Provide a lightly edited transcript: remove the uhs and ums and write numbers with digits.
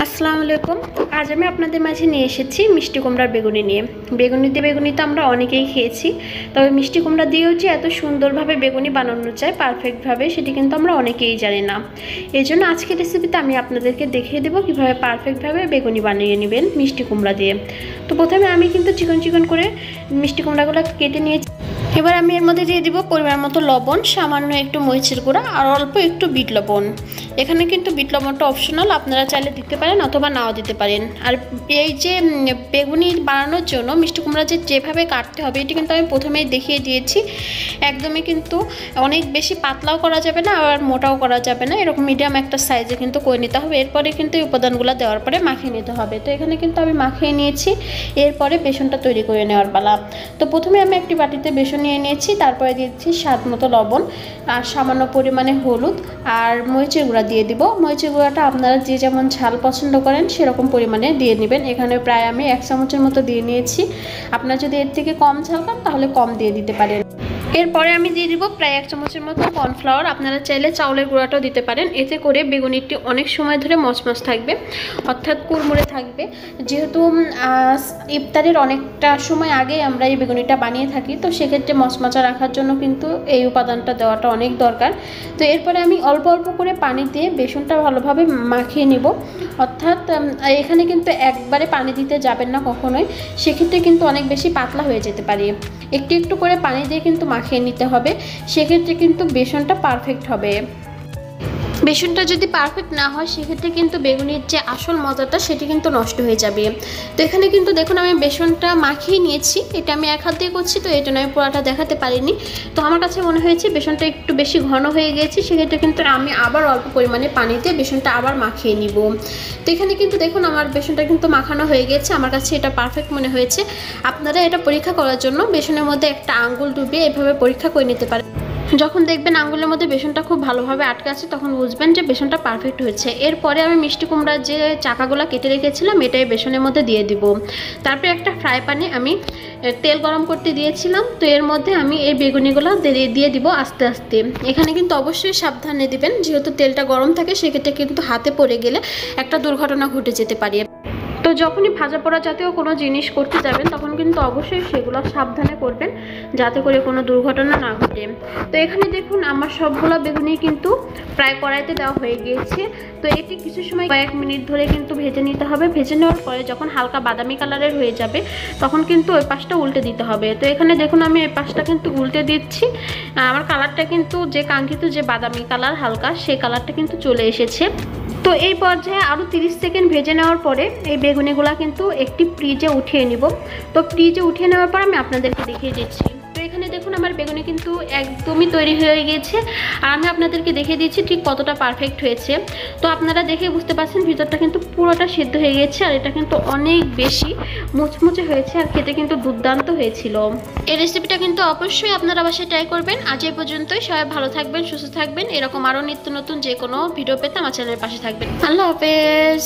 আসসালামু আলাইকুম। আজ আমি আপনাদের মাঝে নিয়ে এসেছি মিষ্টি কুমড়ার বেগুনি নিয়ে। বেগুনি তো আমরা অনেকেই খেয়েছি, তবে মিষ্টি কুমড়া দিয়েও যে এত সুন্দরভাবে বেগুনি বানানো যায় পারফেক্টভাবে, সেটি কিন্তু আমরা অনেকেই জানি না। এই জন্য আজকের রেসিপিতে আমি আপনাদেরকে দেখিয়ে দেবো কীভাবে পারফেক্টভাবে বেগুনি বানিয়ে নেবেন মিষ্টি কুমড়া দিয়ে। তো প্রথমে আমি কিন্তু চিকন করে মিষ্টি কুমড়াগুলো কেটে নিয়েছি। এবার আমি এর মধ্যে দিয়ে দিব পরিমাণ মতো লবণ, সামান্য একটু মরিচের গুঁড়া আর অল্প একটু বিট লবণ। এখানে কিন্তু বিট লবণটা অপশনাল, আপনারা চাইলে দিতে পারেন অথবা নাও দিতে পারেন। আর এই যে বেগুনি বানানোর জন্য মিষ্টি কুমড়া যেভাবে কাটতে হবে এটি কিন্তু আমি প্রথমেই দেখিয়ে দিয়েছি। একদমই কিন্তু অনেক বেশি পাতলাও করা যাবে না, আবার মোটাও করা যাবে না, এরকম মিডিয়াম একটা সাইজে কিন্তু করে নিতে হবে। এরপরে কিন্তু এই উপাদানগুলো দেওয়ার পরে মাখিয়ে নিতে হবে। তো এখানে কিন্তু আমি মাখিয়ে নিয়েছি, এরপরে বেসনটা তৈরি করে নেওয়ার পালা। তো প্রথমে আমি একটি বাটিতে বেসন নিয়ে নিয়েছি, তারপরে দিচ্ছি স্বাদ মতো লবণ আর সামান্য পরিমাণে হলুদ আর মরিচের গুঁড়া দিয়ে দিব। মরিচের গুঁড়াটা আপনারা যে যেমন ঝাল পছন্দ করেন সেরকম পরিমাণে দিয়ে নেবেন। এখানে প্রায় আমি 1 চামচের মতো দিয়ে নিয়েছি। আপনারা যদি এর থেকে কম ঝাল খান তাহলে কম দিয়ে দিতে পারেন। এরপরে আমি দিয়ে দিব প্রায় 1 চামচের মতো কর্নফ্লাওয়ার। আপনারা চাইলে চাউলের গুঁড়াটাও দিতে পারেন, এতে করে বেগুনিটি অনেক সময় ধরে মচমচ থাকবে, অর্থাৎ কুড়মুড়ে থাকবে। যেহেতু ইফতারের অনেকটা সময় আগে আমরা এই বেগুনিটা বানিয়ে থাকি, তো সেক্ষেত্রে মচমচা রাখার জন্য কিন্তু এই উপাদানটা দেওয়াটা অনেক দরকার। তো এরপরে আমি অল্প অল্প করে পানি দিয়ে বেসনটা ভালোভাবে মাখিয়ে নিব। অর্থাৎ এখানে কিন্তু একবারে পানি দিতে যাবেন না কখনোই, সেক্ষেত্রে কিন্তু অনেক বেশি পাতলা হয়ে যেতে পারে। একটু একটু করে পানি দিয়ে কিন্তু মাখিয়ে নিতে হবে, সেক্ষেত্রে কিন্তু বেসনটা পারফেক্ট হবে। বেসনটা যদি পারফেক্ট না হয় সেক্ষেত্রে কিন্তু বেগুনির যে আসল মজাটা সেটি কিন্তু নষ্ট হয়ে যাবে। তো এখানে কিন্তু দেখুন আমি বেসনটা মাখিয়ে নিয়েছি, এটা আমি এক হাত দিয়ে করছি, তো এটা আমি পুরোটা দেখাতে পারিনি। তো আমার কাছে মনে হয়েছে বেসনটা একটু বেশি ঘন হয়ে গিয়েছে, সেক্ষেত্রে কিন্তু আমি আবার অল্প পরিমাণে পানি দিয়ে বেসনটা আবার মাখিয়ে নিব। তো এখানে কিন্তু দেখুন আমার বেসনটা কিন্তু মাখানো হয়ে গেছে, আমার কাছে এটা পারফেক্ট মনে হয়েছে। আপনারা এটা পরীক্ষা করার জন্য বেসনের মধ্যে একটা আঙ্গুল ডুবিয়ে এভাবে পরীক্ষা করে নিতে পারেন। যখন দেখবেন আঙ্গুলের মধ্যে বেসনটা খুব ভালোভাবে আটকে আছে তখন বুঝবেন যে বেসনটা পারফেক্ট হয়েছে। এরপরে আমি মিষ্টি কুমড়ার যে চাকাগুলো কেটে রেখেছিলাম এটাই বেসনের মধ্যে দিয়ে দিব। তারপরে একটা ফ্রাই প্যানে আমি তেল গরম করতে দিয়েছিলাম, তো এর মধ্যে আমি এই বেগুনিগুলো দিয়ে দিব আস্তে আস্তে। এখানে কিন্তু অবশ্যই সাবধানে দিবেন, যেহেতু তেলটা গরম থাকে সেক্ষেত্রে কিন্তু হাতে পড়ে গেলে একটা দুর্ঘটনা ঘটে যেতে পারে। তো যখনই ভাজা পোড়া জাতীয় কোনো জিনিস করতে যাবেন তখন কিন্তু অবশ্যই সেগুলো সাবধানে করবেন, যাতে করে কোনো দুর্ঘটনা না ঘটে। তো এখানে দেখুন আমার সবগুলো বেগুনি কিন্তু প্রায় কড়াইতে দেওয়া হয়ে গিয়েছে। তো এটি কিছু সময় কয়েক মিনিট ধরে কিন্তু ভেজে নিতে হবে। ভেজে নেওয়ার পরে যখন হালকা বাদামি কালারের হয়ে যাবে তখন কিন্তু ওই পাশটা উল্টে দিতে হবে। তো এখানে দেখুন আমি এই পাশটা কিন্তু উল্টে দিচ্ছি। আমার কালারটা কিন্তু যে কাঙ্ক্ষিত যে বাদামি কালার হালকা, সেই কালারটা কিন্তু চলে এসেছে। তো এই পর্যায়ে আরও 30 সেকেন্ড ভেজে নেওয়ার পরে এই বেগুনিগুলো কিন্তু একটি ফ্রিজে উঠিয়ে নিব। তো ফ্রিজে উঠিয়ে নেওয়ার পর আমি আপনাদেরকে দেখিয়ে দিচ্ছি। তো এখানে দেখুন আমার বেগুনি কিন্তু একদমই তৈরি হয়ে গিয়েছে, আর আমি আপনাদেরকে দেখিয়ে দিচ্ছি ঠিক কতটা পারফেক্ট হয়েছে। তো আপনারা দেখে বুঝতে পারছেন ভিতরটা কিন্তু পুরোটা সিদ্ধ হয়ে গেছে, আর এটা কিন্তু অনেক বেশি মুচমুচে হয়েছে, আর খেতে কিন্তু দুর্দান্ত হয়েছিল। এই রেসিপিটা কিন্তু অবশ্যই আপনারা বাসায় ট্রাই করবেন। আজ এই পর্যন্তই। সবাই ভালো থাকবেন, সুস্থ থাকবেন। এরকম আরও নিত্য নতুন যে কোনো ভিডিও পেতে আমার চ্যানেলের পাশে থাকবেন। আল্লাহ হাফেজ।